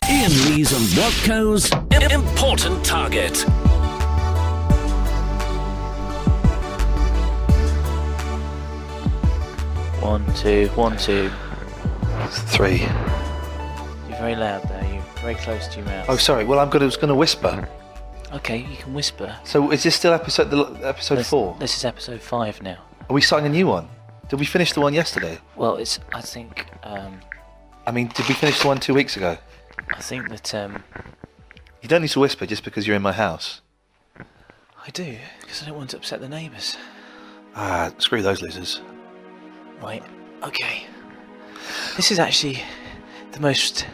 Iain Lee's and Watko's Important Target. One, two. 3. You're very loud there. You're very close to your mouth. Oh, sorry. Well, I was going to whisper. Okay, you can whisper. So is this still episode 4? This is episode 5 now. Are we starting a new one? Did we finish the one yesterday? Well, I think did we finish the one 2 weeks ago? I think that You don't need to whisper just because you're in my house. I do, because I don't want to upset the neighbours. Screw those losers. Right. Okay. This is actually the most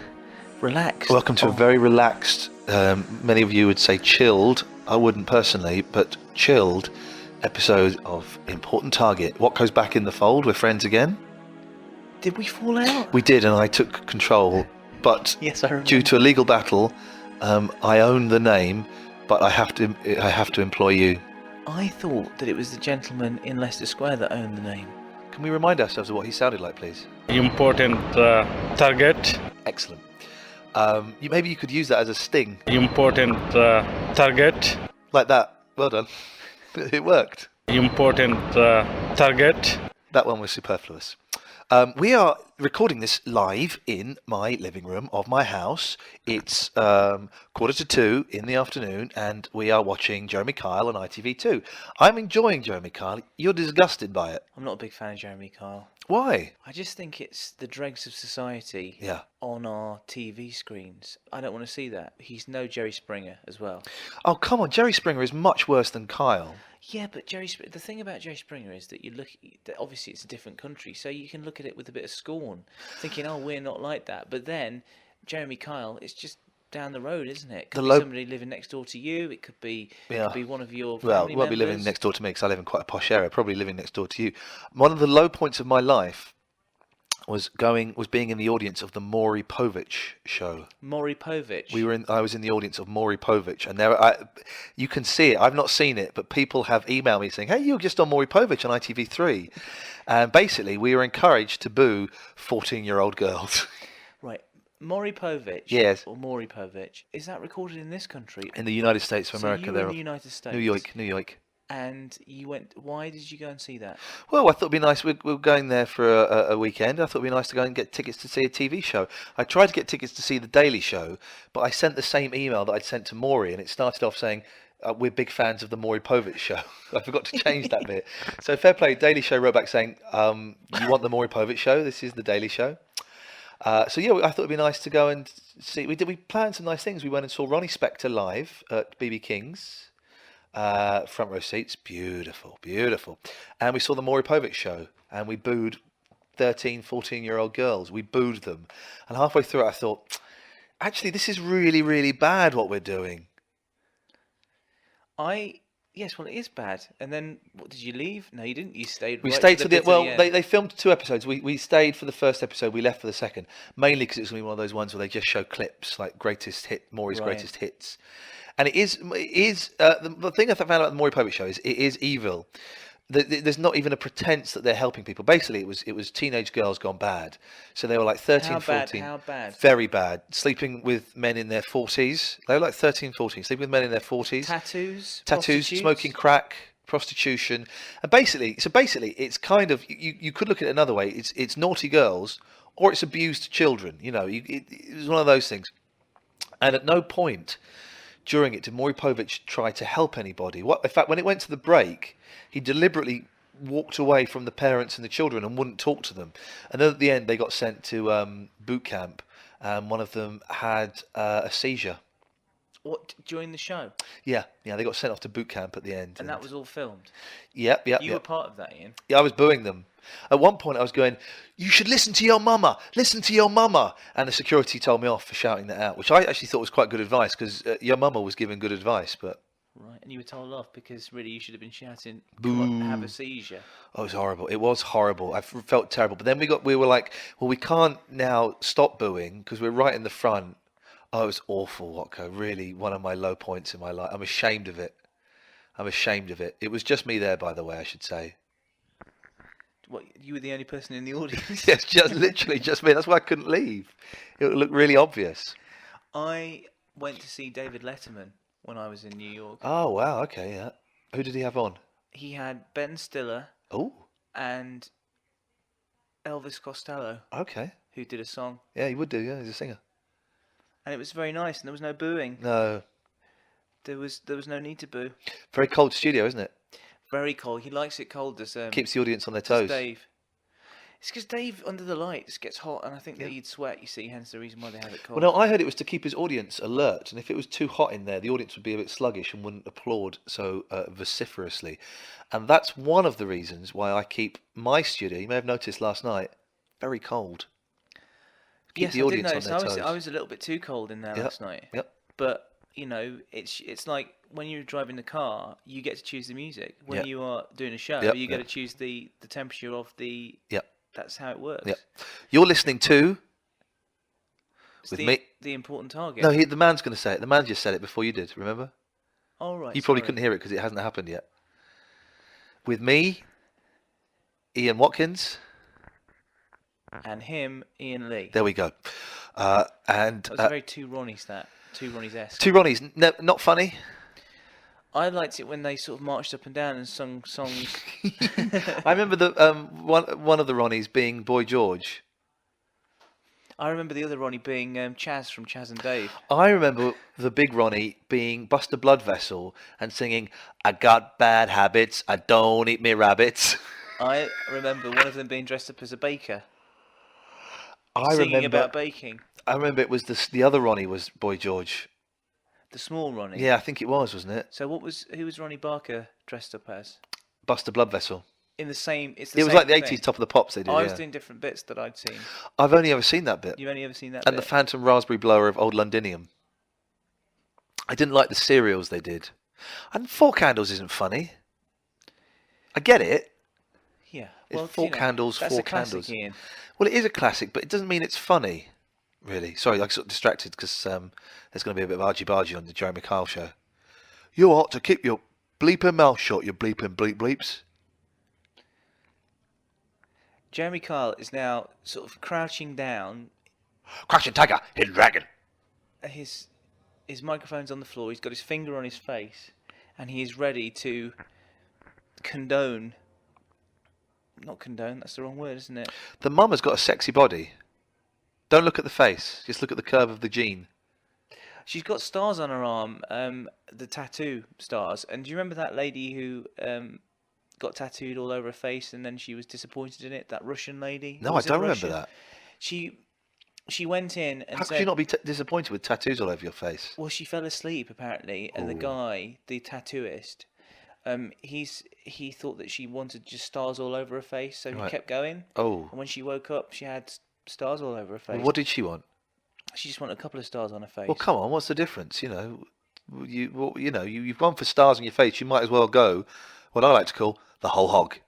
relaxed. Welcome to a very relaxed, many of you would say chilled, I wouldn't personally, but chilled episode of Important Target. What goes back in the fold? We're friends again. Did we fall out? We did, and I took control, but Yes, I remember. due to a legal battle, I own the name, but I have to employ you. I thought that it was the gentleman in Leicester Square that owned the name. Can we remind ourselves of what he sounded like, please? Important target. Excellent. Maybe you could use that as a sting. Important target. Like that. Well done. It worked. Important target. That one was superfluous. We are recording this live in my living room of my house. It's 1:45 in the afternoon, and we are watching Jeremy Kyle on ITV2. I'm enjoying Jeremy Kyle. You're disgusted by it. I'm not a big fan of Jeremy Kyle. Why? I just think it's the dregs of society Yeah. on our TV screens. I don't want to see that. He's no Jerry Springer as well. Oh, come on. Jerry Springer is much worse than Kyle. Yeah, but the thing about Jerry Springer is that that obviously it's a different country, so you can look at it with a bit of scorn, thinking, "Oh, we're not like that." But then Jeremy Kyle, it's just down the road, isn't it? It could be somebody living next door to you. It could be one of your family Well, he won't be living members. next door to me because I live in quite a posh area. Probably living next door to you. One of the low points of my life was being in the audience of the Maury Povich show. Maury Povich. I was in the audience of Maury Povich, and you can see it. I've not seen it, but people have emailed me saying, "Hey, you were just on Maury Povich on ITV3," and basically we were encouraged to boo 14-year-old girls. Right. Maury Povich. Yes. Or Maury Povich. Is that recorded in this country? In the United States of America, So you were in the United States. New York. And you went. Why did you go and see that? Well, I thought it'd be nice. We were going there for a weekend. I thought it'd be nice to go and get tickets to see a TV show. I tried to get tickets to see The Daily Show, but I sent the same email that I'd sent to Maury, and it started off saying, "We're big fans of the Maury Povich show." I forgot to change that bit. So fair play. Daily Show wrote back saying, "You want the Maury Povich show? This is The Daily Show." So yeah, I thought it'd be nice to go and see. We planned some nice things. We went and saw Ronnie Spector live at BB King's. Front row seats, beautiful. And we saw the Maury Povich show, and we booed 13, 14-year-old girls. We booed them. And halfway through it, I thought, actually, this is really, really bad what we're doing. Yes, well, it is bad. And then, what, did you leave? No, you didn't. You stayed. We right stayed to till the the bit at well. the end. They filmed 2 episodes. We stayed for the first episode. We left for the second, mainly because it was going to be one of those ones where they just show clips, like Maury's Right. greatest hits. And it is the thing I found out about the Maury Povich show is it is evil. There's not even a pretense that they're helping people. Basically, it was teenage girls gone bad. So they were like 13, 14. How bad? Very bad. Sleeping with men in their 40s. They were like 13, 14. Sleeping with men in their 40s. Tattoos, Smoking crack, prostitution. And basically, it's kind of, you could look at it another way. It's naughty girls or it's abused children. You know, it was one of those things. And at no point during it did Maury Povich try to help anybody. In fact, when it went to the break, he deliberately walked away from the parents and the children and wouldn't talk to them. And then at the end, they got sent to boot camp, and one of them had a seizure. What, during the show? Yeah, they got sent off to boot camp at the end. And that was all filmed? Yep. You were part of that, Iain? Yeah, I was booing them. At one point, I was going, "You should listen to your mama, listen to your mama." And the security told me off for shouting that out, which I actually thought was quite good advice, because your mama was giving good advice, but... Right, and you were told off because really you should have been shouting, Boo. "Come on, have a seizure." Oh, it was horrible. It was horrible. I felt terrible. But then we were like, well, we can't now stop booing because we're right in the front. Oh, it was awful, Watko. Really, one of my low points in my life. I'm ashamed of it. It was just me there, by the way, I should say. What, you were the only person in the audience? Yes, literally just me. That's why I couldn't leave. It looked really obvious. I went to see David Letterman when I was in New York. Oh wow, okay, yeah. Who did he have on? He had Ben Stiller Oh, and Elvis Costello, okay. who did a song, Yeah, he would do. Yeah, he's a singer. and it was very nice. And there was no booing. No, There was no need to boo. very cold studio, isn't it? Very cold. He likes it cold. Does Keeps the audience on their does toes. Dave. It's because Dave under the lights gets hot, and I think that Yeah. he'd sweat. You see, hence the reason why they have it cold. Well, no, I heard it was to keep his audience alert, and if it was too hot in there, the audience would be a bit sluggish and wouldn't applaud so vociferously. And that's one of the reasons why I keep my studio, you may have noticed last night, very cold. Keep Yes, the I did audience on notice. their toes. I was a little bit too cold in there Yep, last night. yep. But you know, it's like when you're driving the car, you get to choose the music. When Yep. you are doing a show, Yep, you get yep. to choose the temperature of the. Yep. That's how it works. Yep. You're listening to It's with the, me. the important target. No, the man's going to say it. The man just said it before you did. Remember? Oh, right. You probably sorry. couldn't hear it because it hasn't happened yet. With me, Ian Watkins. And him, Ian Lee. There we go. And That was very two Ronnies. Two Ronnies-esque. two Ronnies. Not funny. I liked it when they sort of marched up and down and sung songs. I remember the one of the Ronnies being Boy George. I remember the other Ronnie being Chaz from Chaz and Dave. I remember the big Ronnie being Buster Blood Vessel and singing, "I got bad habits, I don't eat me rabbits." I remember one of them being dressed up as a baker, I singing remember. about baking. I remember it was the other Ronnie was Boy George. The small Ronnie. Yeah, I think it was, wasn't it? So who was Ronnie Barker dressed up as? Buster Blood Vessel. In the same. It's It was same like the thing. 80s Top of the Pops they did. I Yeah. was doing different bits that I'd seen. I've only ever seen that bit. You only ever seen that And bit? the Phantom Raspberry Blower of Old Londinium. I didn't like the serials they did. And Four Candles isn't funny. I get it. Yeah. It's Well, Four Candles, that's Four a classic, Candles. Ian. Well, it is a classic, but it doesn't mean it's funny, really. Sorry, I got sort of distracted because there's going to be a bit of argy-bargy on the Jeremy Kyle show. You ought to keep your bleeping mouth shut, you bleeping bleep bleeps. Jeremy Kyle is now sort of crouching down. Crouching tiger, hidden dragon. His microphone's on the floor. He's got his finger on his face, and he is ready to condone. Not condone. That's the wrong word, isn't it? The mum has got a sexy body. Don't look at the face. Just look at the curve of the gene. She's got stars on her arm, the tattoo stars. And do you remember that lady who got tattooed all over her face and then she was disappointed in it? That Russian lady? No, I Was it don't remember Russian? that. She went in and How said, could you not be disappointed with tattoos all over your face? well, she fell asleep apparently, and the guy, the tattooist, he thought that she wanted just stars all over her face, so he Right. kept going. Oh. And when she woke up, she had stars all over her face. Well, what did she want? She just wanted a couple of stars on her face. Well, come on. What's the difference? You've gone for stars on your face. You might as well go what I like to call the whole hog.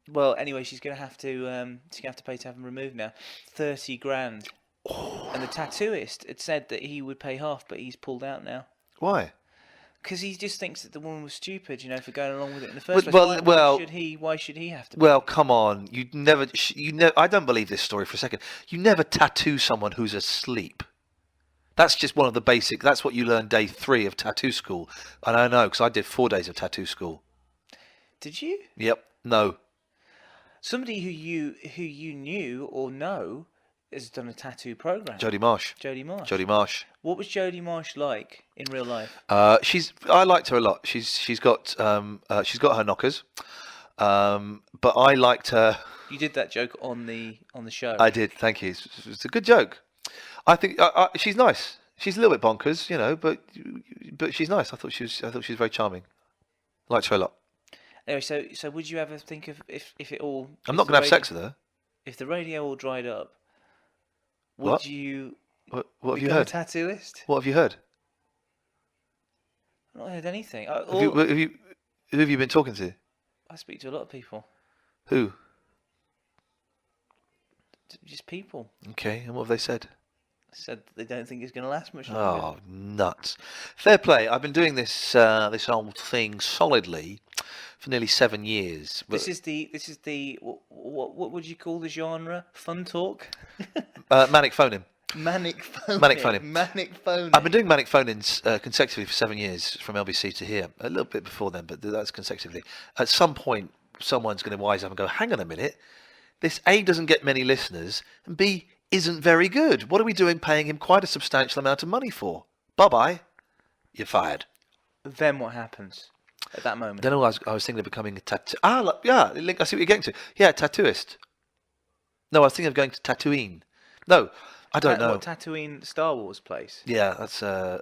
Well, anyway, she's gonna have to pay to have them removed now, 30 grand. And the tattooist had said that he would pay half, but he's pulled out now Why? because he just thinks that the woman was stupid, for going along with it in the first place. Well, Why should he have to? Well, come on. You never. I don't believe this story for a second. You never tattoo someone who's asleep. That's just one of the basic. That's what you learn day 3 of tattoo school. And I know because I did 4 days of tattoo school. Did you? Yep. No. Somebody who you knew or know has done a tattoo program. Jodie Marsh. Jodie Marsh. Jodie Marsh. What was Jodie Marsh like in real life? I liked her a lot. She's got her knockers, but I liked her. You did that joke on the show. I did. Thank you. It's a good joke. I think she's nice. She's a little bit bonkers, but she's nice. I thought she was very charming. Liked her a lot. Anyway, so would you ever think of if it all? I'm not going to have sex with her. If the radio all dried up, would What? you What have you become a heard? tattooist? What have you heard? I've not heard anything. Who have you been talking to? I speak to a lot of people. Who? Just people. Okay, and what have they said? Said that they don't think it's going to last much longer. Oh, nuts! Fair play. I've been doing this old thing solidly for nearly 7 years. This is the what would you call the genre? Fun talk. Manic phoning. Manic phoning. Manic phoning. Manic phoning. I've been doing manic phone-ins consecutively for 7 years, from LBC to here. A little bit before then, but that's consecutively. At some point, someone's going to wise up and go, hang on a minute, this A, doesn't get many listeners, and B, isn't very good. What are we doing paying him quite a substantial amount of money for? Bye-bye. You're fired. Then what happens at that moment? Then I was thinking of becoming a tattoo. Yeah, I see what you're getting to. Yeah, tattooist. No, I was thinking of going to Tatooine. No, I don't know. What Tatooine Star Wars place? Yeah, that's You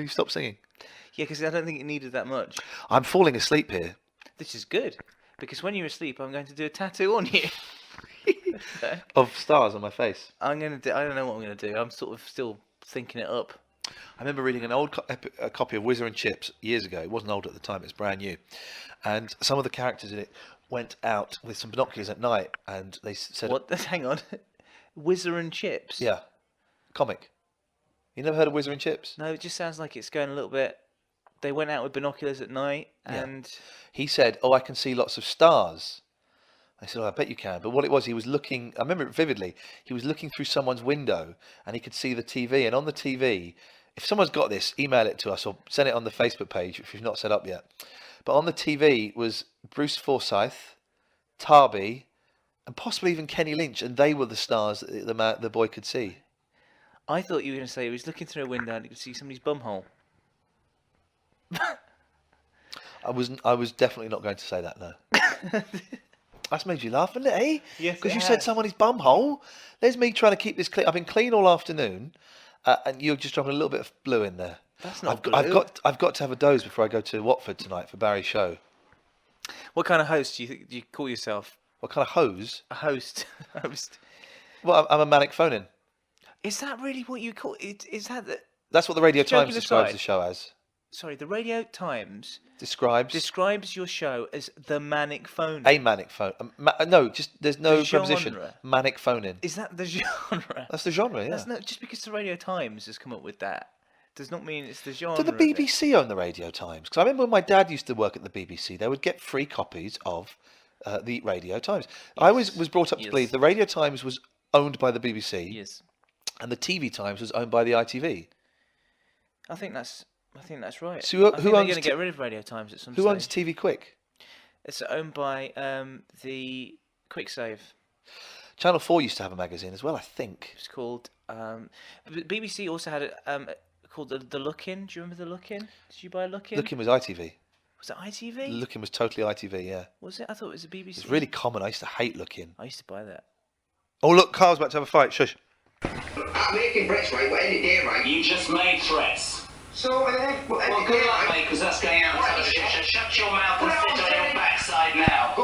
stop singing. Yeah, because I don't think it needed that much. I'm falling asleep here. This is good, because when you're asleep, I'm going to do a tattoo on you. Of stars on my face. I'm going to do. I don't know what I'm going to do. I'm sort of still thinking it up. I remember reading an old copy of Whizzer and Chips years ago. It wasn't old at the time, it's brand new. And some of the characters in it went out with some binoculars at night and they said... What? Hang on. Whizzer and Chips? Yeah. Comic. You never heard of Whizzer and Chips? No, it just sounds like it's going a little bit... They went out with binoculars at night and... Yeah. He said, I can see lots of stars. I said, I bet you can. But what it was, he was looking... I remember it vividly. He was looking through someone's window and he could see the TV. And on the TV... If someone's got this, email it to us or send it on the Facebook page if you've not set up yet. But on the TV was Bruce Forsyth, Tarby, and possibly even Kenny Lynch, and they were the stars that the boy could see. I thought you were going to say he was looking through a window and he could see somebody's bumhole. I was definitely not going to say that, no. That's made you laugh, hasn't it, eh? Yes, because you it said has. somebody's bumhole. There's me trying to keep this clean. I've been clean all afternoon. And you're just dropping a little bit of blue in there. That's not blue. I've got to have a doze before I go to Watford tonight for Barry's show. What kind of host do you call yourself? What kind of hose? A host. Host. Well, I'm a manic phone-in. Is that really what you call it? Is that the... That's what the Radio Joking Times describes aside. the show as. Sorry, the Radio Times Describes your show as the manic phone. a manic phone. No, just there's no The preposition. genre. Manic phone-in. Is that the genre? That's the genre, yeah. That's not just because the Radio Times has come up with that does not mean it's the genre. Did the of it. BBC own the Radio Times? Because I remember when my dad used to work at the BBC, they would get free copies of the Radio Times. I was brought up to believe the Radio Times was owned by the BBC, Yes, and the TV Times was owned by the ITV. I think that's right. So I think who they're owns going to get rid of Radio Times at some Who stage. owns TV Quick? It's owned by the QuickSave. Channel 4 used to have a magazine as well, I think. It's called. BBC also had it called the Look-In. Do you remember the Look-In? Did you buy a Look-In? Look-In was ITV. Was it ITV? Look-In was totally ITV, yeah. Was it? I thought it was the BBC. It's really common. I used to hate Look-In. I used to buy that. Oh, look, Carl's about to have a fight. Shush. I'm making threats, right? What ended there, right? You just made threats. So, what ended Well, there, good luck, right? mate, because that's going out on television. So shut your mouth and sit on your backside now.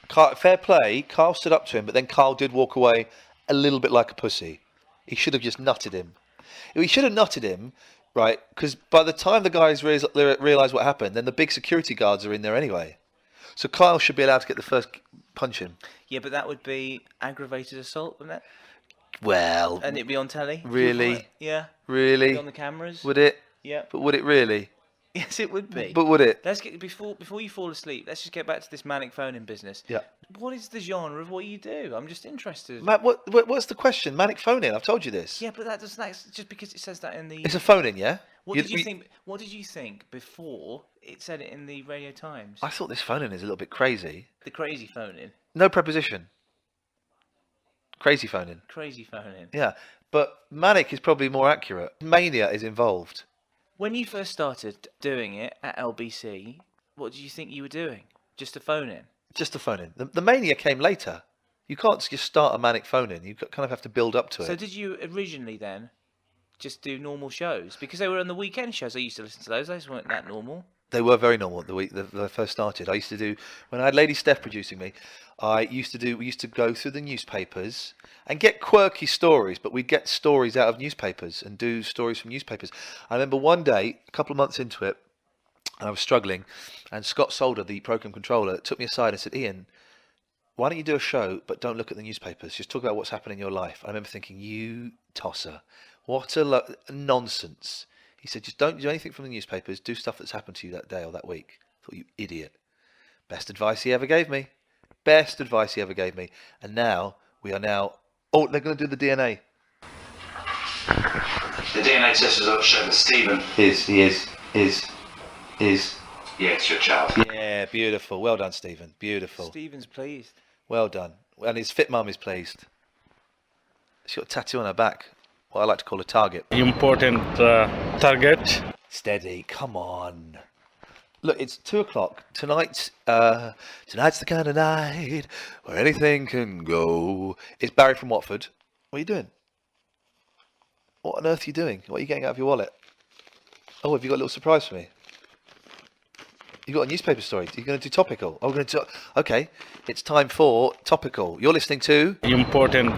Go. Fair play. Carl stood up to him, but then Carl did walk away a little bit like a pussy. He should have just nutted him. He should have nutted him, right? Because by the time the guys realise what happened, then the big security guards are in there anyway. So Kyle should be allowed to get the first punch in. Yeah, but that would be aggravated assault, wouldn't it? Well, And it'd be on telly. Really? Yeah. really? Be on the cameras. Would it? Yeah. But would it really? Yes, it would be. But would it? Let's get before you fall asleep. Let's just get back to this manic phone-in business. Yeah. What is the genre of what you do? I'm just interested. Matt, what's the question? Manic phone-in. I've told you this. Yeah, but that's just because it says that in the. It's a phone-in, yeah? What did you think? What did you think before it said it in the Radio Times? I thought this phone-in is a little bit crazy. The crazy phone-in. No preposition. Crazy phone-in. Crazy phone-in. Yeah. But manic is probably more accurate. Mania is involved. When you first started doing it at LBC, what did you think you were doing? Just a phone-in? Just a phone-in. The mania came later. You can't just start a manic phone-in. You kind of have to build up to it. So did you originally then just do normal shows? Because they were on the weekend shows. I used to listen to those. Those weren't that normal. They were very normal the week that I first started. I used to do, when I had Lady Steph producing me, we used to go through the newspapers and get quirky stories, but we'd get stories out of newspapers and do stories from newspapers. I remember one day, a couple of months into it, and I was struggling, and Scott Solder, the program controller, took me aside and said, Iain, why don't you do a show, but don't look at the newspapers, just talk about what's happening in your life. I remember thinking, you tosser, what a nonsense. He said, just don't do anything from the newspapers. Do stuff that's happened to you that day or that week. I thought, you idiot. Best advice he ever gave me. Best advice he ever gave me. And now, we are now... Oh, they're going to do the DNA. The DNA test results show that Stephen He is. Yeah, it's your child. Yeah, beautiful. Well done, Stephen. Beautiful. Stephen's pleased. Well done. And his fit mum is pleased. She's got a tattoo on her back. What I like to call a target. Important target. Steady. Come on. Look, it's 2:00. Tonight's the kind of night where anything can go. It's Barry from Watford. What are you doing? What on earth are you doing? What are you getting out of your wallet? Oh, have you got a little surprise for me? You got a newspaper story. You're going to do topical. Oh, we're going to. Okay, it's time for topical. You're listening to Important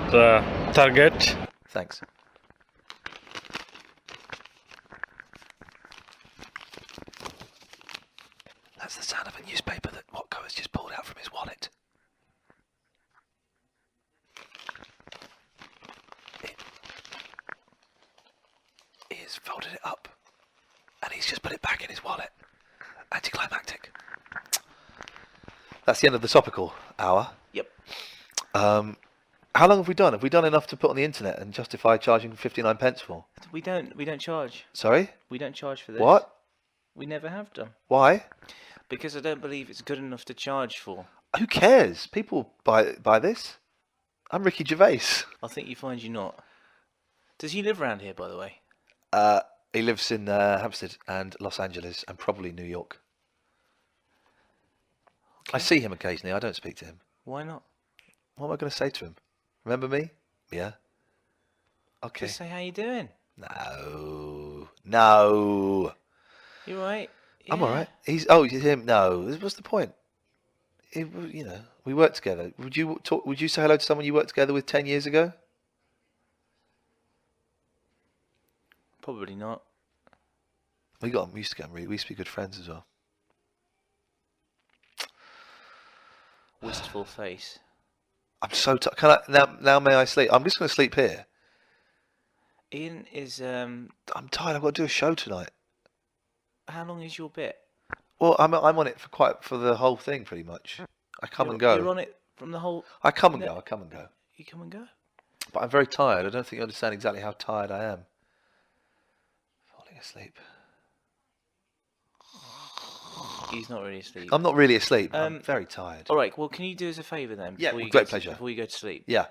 target. Thanks. That's the sound of a newspaper that Watko has just pulled out from his wallet. He has folded it up and he's just put it back in his wallet. Anticlimactic. That's the end of the topical hour. Yep. How long have we done? Have we done enough to put on the internet and justify charging 59 pence for? We don't charge. Sorry? We don't charge for this. What? We never have done. Why? Because I don't believe it's good enough to charge for. Who cares? People buy this. I'm Ricky Gervais. I think you find you're not. Does he live around here, by the way? He lives in Hampstead and Los Angeles and probably New York. I see him occasionally. I don't speak to him. Why not? What am I going to say to him? Remember me? Yeah. Okay. Just say how you doing. No. You right? I'm all right. He's him. No. What's the point? We work together. Would you say hello to someone you worked together with 10 years ago? Probably not. We used to be good friends as well. Wistful face. I'm so tired. Can I now? May I sleep? I'm just going to sleep here. Ian is. I'm tired. I've got to do a show tonight. How long is your bit? Well, I'm on it for the whole thing pretty much. I come and go. You're on it from the whole. I come and go. You come and go. But I'm very tired. I don't think you understand exactly how tired I am. Falling asleep. He's not really asleep. I'm not really asleep. I'm very tired. All right. Well, can you do us a favour then? Yeah, great pleasure. Before you go to sleep. Yeah.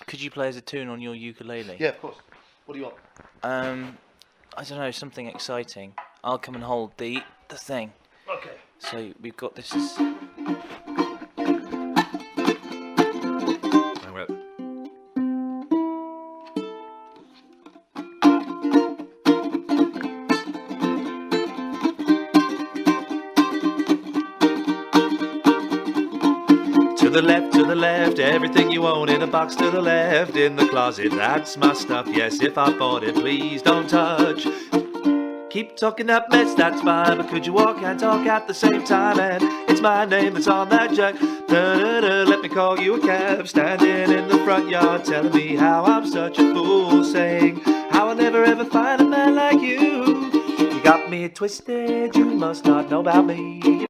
Could you play us a tune on your ukulele? Yeah, of course. What do you want? I don't know, something exciting. I'll come and hold the thing. Okay. So we've got this. To the left, everything you own in a box to the left, in the closet, that's my stuff, yes, if I bought it, please don't touch. Keep talking that mess, that's fine, but could you walk and talk at the same time, and it's my name that's on that jug, da-da-da, let me call you a cab, standing in the front yard, telling me how I'm such a fool, saying how I'll never ever find a man like you. You got me twisted, you must not know about me.